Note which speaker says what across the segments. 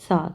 Speaker 1: 7।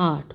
Speaker 1: 8।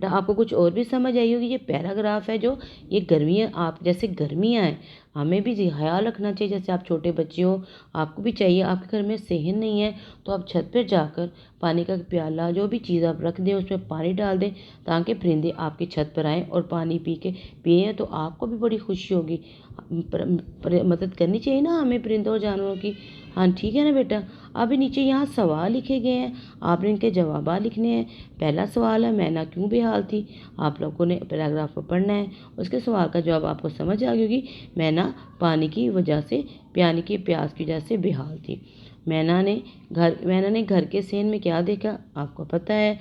Speaker 1: بیٹا آپ کو کچھ اور بھی سمجھ آئی ہوگی۔ یہ پیراگراف ہے جو یہ گرمیاں، آپ جیسے گرمیاں ہیں ہمیں بھی خیال رکھنا چاہیے، جیسے آپ چھوٹے بچے ہو آپ کو بھی چاہیے، آپ کے گھر میں صحن نہیں ہے تو آپ چھت پہ جا کر پانی کا پیالہ جو بھی چیز آپ رکھ دیں اس میں پانی ڈال دیں تاکہ پرندے آپ کی چھت پر آئیں اور پانی پئیں تو آپ کو بھی بڑی خوشی ہوگی۔ مدد کرنی چاہیے نا ہمیں پرندوں اور جانوروں کی۔ ہاں ٹھیک ہے نا بیٹا۔ ابھی نیچے یہاں سوال لکھے گئے ہیں، آپ نے ان کے جوابات لکھنے ہیں۔ پہلا سوال ہے مینا کیوں بے حال تھی؟ آپ لوگوں نے پیراگراف کو پڑھنا ہے، اس کے سوال کا جواب آپ کو سمجھ آ گئی ہوگی۔ مینا پانی کی وجہ سے، پیاس کی وجہ سے بے حال تھی۔ مینا نے گھر کے صحن میں کیا دیکھا؟ آپ کو پتہ ہے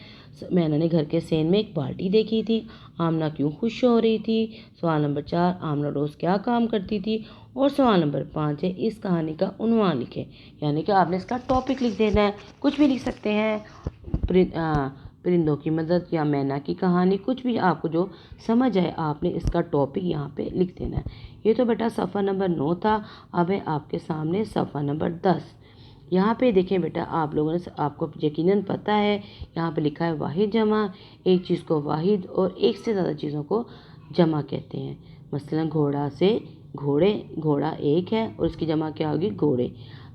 Speaker 1: مینا نے گھر کے صحن میں ایک بالٹی دیکھی تھی۔ آمنہ کیوں خوش ہو رہی تھی؟ سوال نمبر 4، آمنہ روز کیا کام کرتی تھی؟ اور سوال نمبر 5 ہے اس کہانی کا عنوان لکھیں، یعنی کہ آپ نے اس کا ٹاپک لکھ دینا ہے، کچھ بھی لکھ سکتے ہیں، پرندوں کی مدد یا مینا کی کہانی، کچھ بھی آپ کو جو سمجھ آئے آپ نے اس کا ٹاپک یہاں پہ لکھ دینا ہے۔ یہ تو بیٹا صفحہ نمبر 9 تھا، اب ہے آپ کے سامنے صفحہ نمبر 10۔ یہاں پہ دیکھیں بیٹا، آپ کو یقیناً پتہ ہے یہاں پہ لکھا ہے واحد جمع، ایک چیز کو واحد اور ایک سے زیادہ چیزوں کو جمع کہتے ہیں۔ مثلا گھوڑا ایک ہے اور اس کی جمع کیا ہوگی؟ گھوڑے۔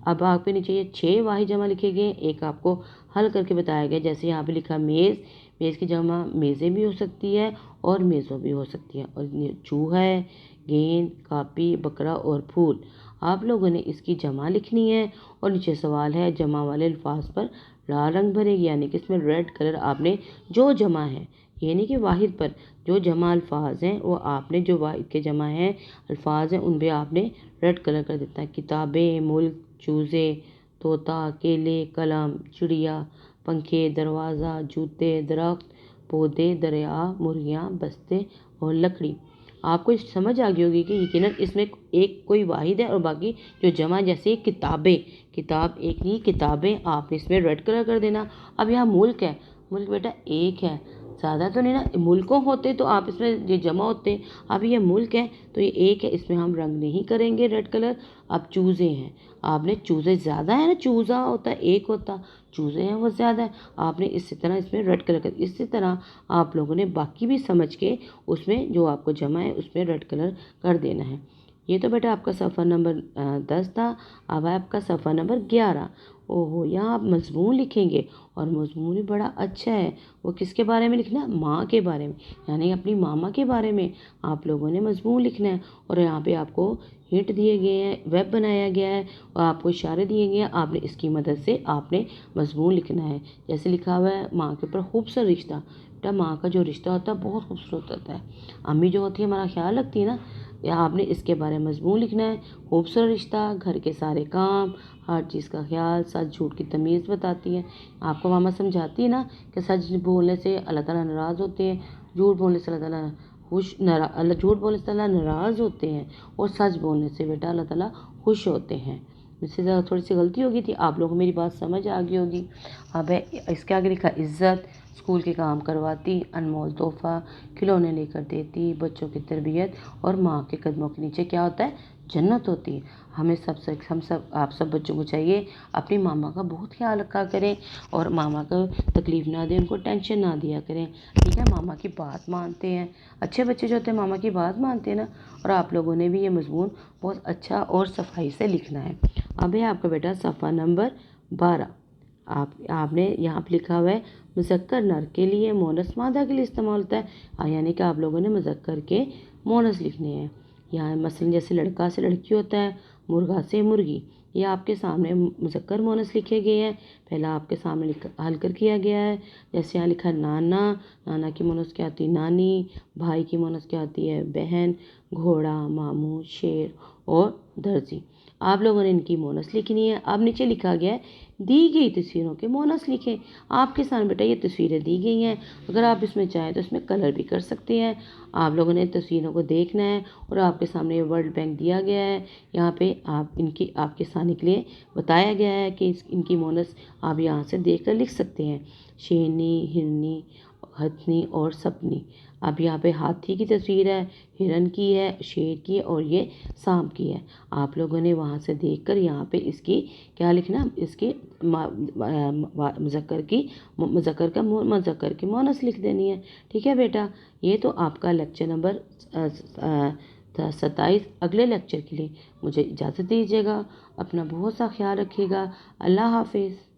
Speaker 1: اب آپ کے نیچے یہ 6 واحد جمع لکھے گئے، ایک آپ کو حل کر کے بتایا گیا، جیسے یہاں پہ لکھا میز کی جمع میزیں بھی ہو سکتی ہے اور میزوں بھی ہو سکتی ہے، اور چوہا ہے، گیند، کاپی، بکرا اور پھول۔ آپ لوگوں نے اس کی جمع لکھنی ہے، اور نیچے سوال ہے جمع والے الفاظ پر لال رنگ بھرے گی، یعنی کہ اس میں ریڈ کلر آپ نے جو جمع ہے، یعنی کہ واحد پر جو جمع الفاظ ہیں وہ آپ نے جو واحد کے جمع ہیں الفاظ ہیں ان پہ آپ نے ریڈ کلر کر دیتا ہے۔ کتابیں، ملک، چوزے، طوطا، کیلے، قلم، چڑیا، پنکھے، دروازہ، جوتے، درخت، پودے، دریا، مرغیاں، بستے اور لکڑی۔ آپ کو سمجھ آ گئی ہوگی کہ یقیناً اس میں ایک کوئی واحد ہے اور باقی جو جمع، جیسے کتابیں، کتاب ایک نہیں کتابیں، آپ نے اس میں ریڈ کلر کر دینا۔ اب یہاں ملک ہے، ملک بیٹا ایک ہے، زیادہ تو نہیں نا، ملکوں ہوتے تو آپ اس میں یہ جمع ہوتے، اب یہ ملک ہے تو یہ ایک ہے، اس میں ہم رنگ نہیں کریں گے ریڈ کلر۔ اب چوزے ہیں، آپ نے چوزے زیادہ ہے نا، چوزا ہوتا ہے ایک ہوتا، چوزے ہیں وہ زیادہ ہے، آپ نے اسی طرح اس میں ریڈ کلر کر، اسی طرح آپ لوگوں نے باقی بھی سمجھ کے اس میں جو آپ کو جمع ہے اس میں ریڈ کلر کر دینا ہے۔ یہ تو بیٹا آپ کا صفحہ نمبر 10 تھا، اب آپ کا صفحہ نمبر 11۔ یہاں آپ مضمون لکھیں گے، اور مضمون بھی بڑا اچھا ہے، وہ کس کے بارے میں لکھنا ہے؟ ماں کے بارے میں، یعنی اپنی ماما کے بارے میں آپ لوگوں نے مضمون لکھنا ہے۔ اور یہاں پہ آپ کو ہنٹ دیے گئے ہیں، ویب بنایا گیا ہے اور آپ کو اشارے دیے گئے ہیں، آپ نے اس کی مدد سے آپ نے مضمون لکھنا ہے۔ جیسے لکھا ہوا ہے ماں کے اوپر خوبصورت رشتہ، بیٹا ماں کا جو رشتہ ہوتا ہے بہت خوبصورت ہوتا ہے، امی جو ہوتی ہے ہمارا خیال رکھتی ہے نا، آپ نے اس کے بارے میں مضمون لکھنا ہے۔ خوبصورت رشتہ، گھر کے سارے کام، ہر چیز کا خیال، سچ جھوٹ کی تمیز بتاتی ہے۔ آپ کو ماما سمجھاتی ہے نا کہ سچ بولنے سے اللہ تعالیٰ ناراض ہوتے ہیں، جھوٹ بولنے سے اللہ تعالیٰ جھوٹ بولنے سے اللہ ناراض ہوتے ہیں، اور سچ بولنے سے بیٹا اللہ تعالیٰ خوش ہوتے ہیں۔ اس سے زیادہ تھوڑی سی غلطی ہو گئی تھی، آپ لوگوں کو میری بات سمجھ آ گئی ہوگی۔ اب ہے اس کے آگے لکھا عزت، اسکول کے کام کرواتی، انمول تحفہ، کھلونے لے کر دیتی، بچوں کی تربیت، اور ماں کے قدموں کے نیچے کیا ہوتا ہے؟ جنت ہوتی ہے۔ آپ سب بچوں کو چاہیے اپنی ماما کا بہت خیال رکھا کریں، اور ماما کو تکلیف نہ دیں، ان کو ٹینشن نہ دیا کریں، ٹھیک ہے؟ ماما کی بات مانتے ہیں، اچھے بچے جو ہوتے ہیں ماما کی بات مانتے ہیں نا، اور آپ لوگوں نے بھی یہ مضمون بہت اچھا اور صفائی سے لکھنا ہے۔ اب ہے آپ کا بیٹا صفحہ نمبر 12۔ آپ نے یہاں پہ لکھا ہوا ہے مذکر نر کے لیے، مونس مادہ کے لیے استعمال ہوتا ہے، یعنی کہ آپ لوگوں نے مذکر کے مونس لکھنے ہیں۔ یہاں مثلا جیسے لڑکا سے لڑکی ہوتا ہے، مرغا سے مرغی، یہ آپ کے سامنے مذکر مونس لکھے گئے ہیں، پہلا آپ کے سامنے حل کر کیا گیا ہے۔ جیسے یہاں لکھا ہے نانا، نانا کی مونس کیا ہوتی ہے؟ نانی، بھائی کی مونس کیا ہوتی ہے؟ بہن، گھوڑا، ماموں، شیر اور درزی۔ آپ لوگوں نے ان کی مونس لکھنی ہے۔ اب نیچے لکھا گیا ہے دی گئی تصویروں کے مونس لکھیں۔ آپ کے سامنے بیٹا یہ تصویریں دی گئی ہیں، اگر آپ اس میں چاہیں تو اس میں کلر بھی کر سکتے ہیں۔ آپ لوگوں نے تصویروں کو دیکھنا ہے، اور آپ کے سامنے یہ ورلڈ بینک دیا گیا ہے، یہاں پہ آپ کے سامنے کے لیے بتایا گیا ہے کہ ان کی مونس آپ یہاں سے دیکھ کر لکھ سکتے ہیں۔ شیرنی، ہرنی ہتھنی اور سپنی۔ اب یہاں پہ ہاتھی کی تصویر ہے، ہرن کی ہے، شیر کی ہے اور یہ سانپ کی ہے۔ آپ لوگوں نے وہاں سے دیکھ کر یہاں پہ اس کی کیا لکھنا، اس کی مذکر کی مونس لکھ دینی ہے۔ ٹھیک ہے بیٹا، یہ تو آپ کا لیکچر نمبر 27۔ اگلے لیکچر کے لیے مجھے اجازت دیجیے گا، اپنا بہت سا خیال رکھیے گا۔ اللہ حافظ۔